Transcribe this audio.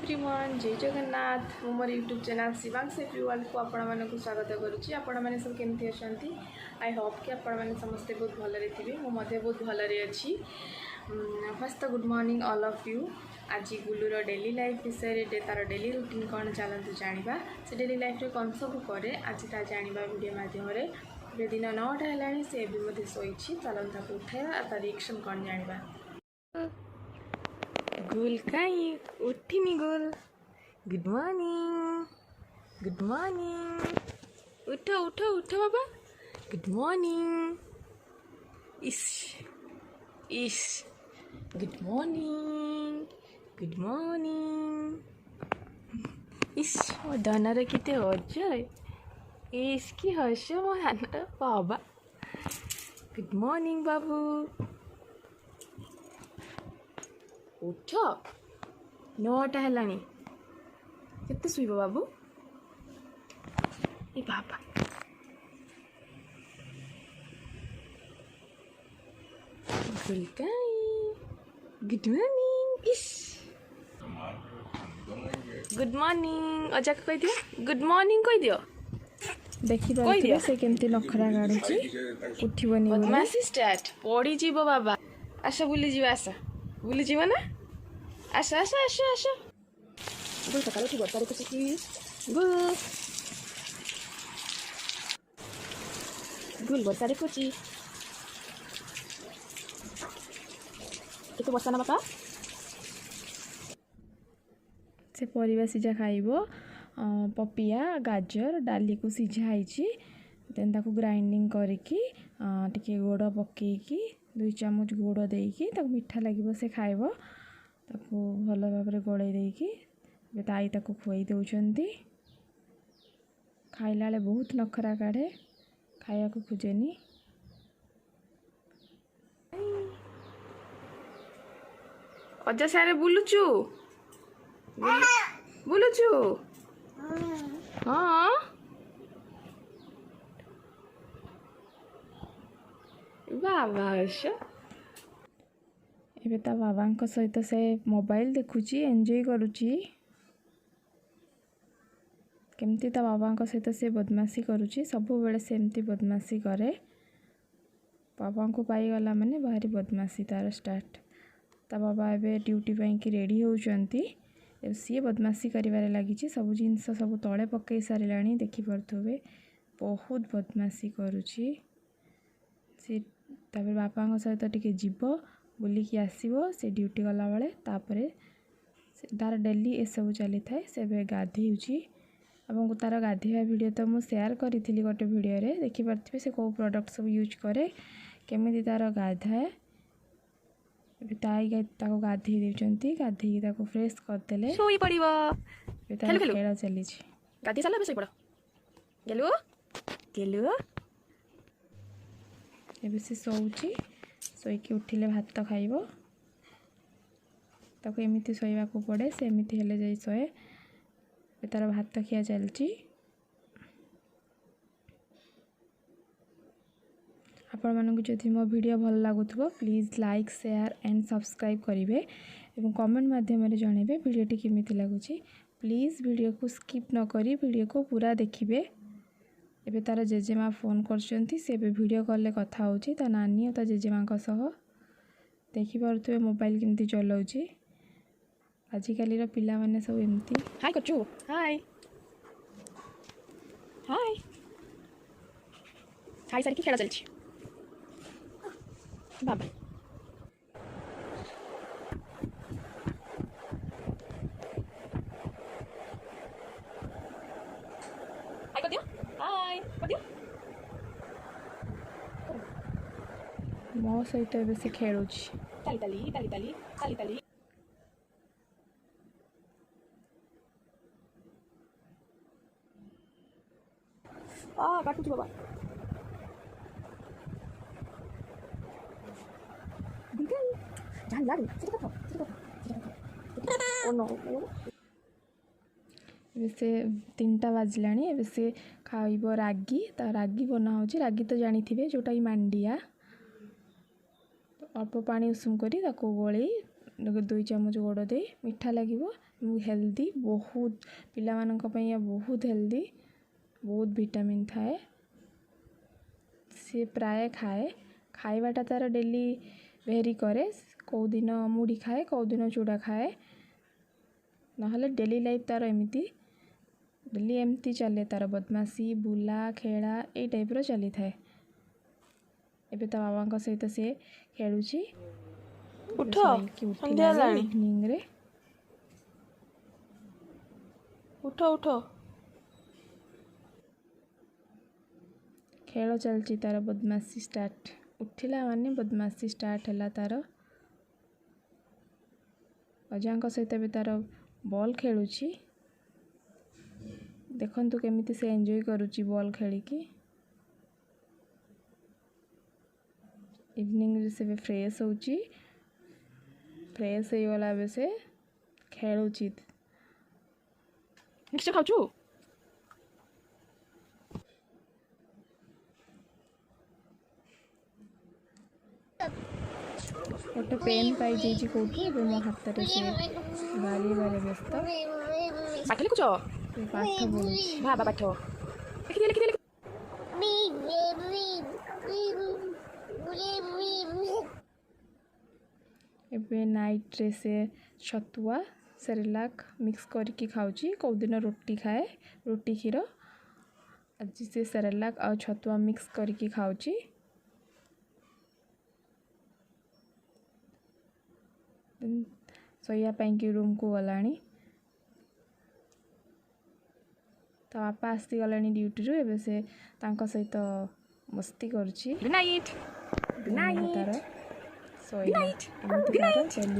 everyone जय जगन्नाथ मोर YouTube channel Shivansh everyone को आपण को स्वागत करुच्ची आपण मैंने सब केमती अच्छा आई होप कि आपण मैंने समस्ते बहुत भलरे थे मुझे बहुत भलरे अच्छी फर्स्ट तो good morning all of you आज गुलूर डेली लाइफ विषय तार डेली रूटीन कौन चलतु जाना से डेली लाइफ कौन सब कै आज ता जाना वीडियो मध्यम दिन 9टा है सी भी शोई चलता उठाया तार रिएक्शन कौन जाना गुल कहीं उठिनी गुल गुड मॉर्निंग उठो उठो उठो बाबा गुड मॉर्निंग इश इश गुड मॉर्निंग इश मो धनर किते अजय इसकी हस मो हानर बाबा गुड मॉर्निंग बाबू उठ 9टा है केते शुब बाबू ए बाबा गुड मॉर्निंग इश गुड मॉर्निंग अजा कह दियो गुड मॉर्निंग कह दियो देखी पारे से केमती नखरा गाड़ुची उठिबनी बदमाशी स्टार्ट पड़ी जीव बाबा आशा बुली जीव आशा बुली जीव ना आशा आशा आशा आशा गुल सकाल उठी बर्तारे गुल बर्तारे खुची तो बसा ना बापा से परिवा सिझा खाइबो पपिया गाजर डाली को सिझाई देन ताको ग्राइंडिंग करके टिके गोड़ पकईकी 2 चामच गोड़ देकी ताको मीठा लगे से खाइबो ताको भल भाव गोड़े देकी ताई ताको खुआई दौरान खाइला बेले बहुत नखरा काढ़े खाया को खोजेनी अजा सारे बुलुचु बुलुचु हाँ बाबा एबे ता बाबा सहित से मोबाइल देखुची एंजॉय करुची केमती ता बाबा सहित से बदमाशी करुची सब बेले सेमती बदमाशी करे बाबा को पाईगला माने भारी बदमाशी तार स्टार्ट ता बाबा एबे ड्यूटी पाई कि रेडी होउचंती सी बदमाशी करिवारे लागिची सब जिनस सब तले पकई सारिलाणी देखि परथुबे बहुत बदमाशी करुची से तापर बापा सहित टिके जीव बुलिकी आसो से ड्यूटी गला बेले तापरे तार डेली ए सब चली थाए से गाधे आपको तार गाधेवा वीडियो तो मुझे शेयर करी गोटे वीडियो रे देखि पारथिबे से को प्रोडक्ट सब यूज करे केमिति तार गाधाए ताई गाधे देउचंती गाधे ताको फ्रेश करदेले सोई पड़िबो खेल चली गाधे साला सोई पड़ गेलु गेलु एबे से सोउची सोईकी उठिले भात खाइबो ताको एमिति सोइबा को पड़े से एमिति हेले जाई सोए तार भात खिया चलची आपण मानक जदि मो वीडियो भल लागुथबो please like share and subscribe करिवे एवं कमेंट माध्यम रे जणेबे वीडियोटी केमिति लागुची प्लीज वीडियो को स्किप न करी वीडियो को पूरा देखिबे एबे तार जेजेमा फोन करछंती से वीडियो कॉल ले कथा होची ता नानी और ता जेजेमा का सह देखि पारुथबे मोबाइल केमिति चलाउची आजिकल रो पिला माने सब एमती हाय कचू हाय हाय हाय सारी की खेला चलची बाबा हाय कदियो हाय कदियो मो सहित एबे से खेलुची ताली ताली ताली ताली ताली ताली काटुची बाबा से 3टा बाजलानी ए से खाइब रागी ता रागी बना हो रागी तो जानी थे जोटा मांडिया अल्प पानी उषुम करी गोली 2 ଚାମଚ गुड़ दे मीठा लगे हेल्दी बहुत पिला बहुत हेल्दी बहुत विटामिन थाए सी प्राय खाए खाइबाटा तार डेली वेरी करे कौ दिन मुढ़ी खाए कौ दिन चूड़ा खाए नहले डेली लाइफ तार एमती डेली एमती चले तार बदमाशी बुला खेला ये टाइप रो चली थाए एबे ता बाबा सहित से खेलुची उठ संध्या लाणी इवनिंग रे उठ उठ खेल चलची तार बदमाशी स्टार्ट उठिला माने बदमाशी स्टार्ट है तार अजा सहित भी तार बॉल खेलुची देखंतु केमिति से एंजॉय करुची बॉल खेलिकी इवनिंग रे से फ्रेश होची फ्रेश हो गला बे से खेलुची मिक्सचर खाउछु गोटे पेन पाई जाइए कौटू ए मो हाथ में से बारी बारे व्यस्त पाठ लिखुछ पाठ पढ़ुची बाबा पाठ लिखि लिखि लिखि एबे नाइट रे से छतुआ सेरेलाक मिक्स करके खाऊची कौ दिन रोटी खाए रोटी क्षीर आज से सेरेलाक आ छतुआ मिक्स करके खाऊची सोया कि रूम को गलानी तो बापा आसी गलानी ड्यूटी रू एबे से तांको सहित मस्ती करुची गुड नाइट तार सोया एमती तार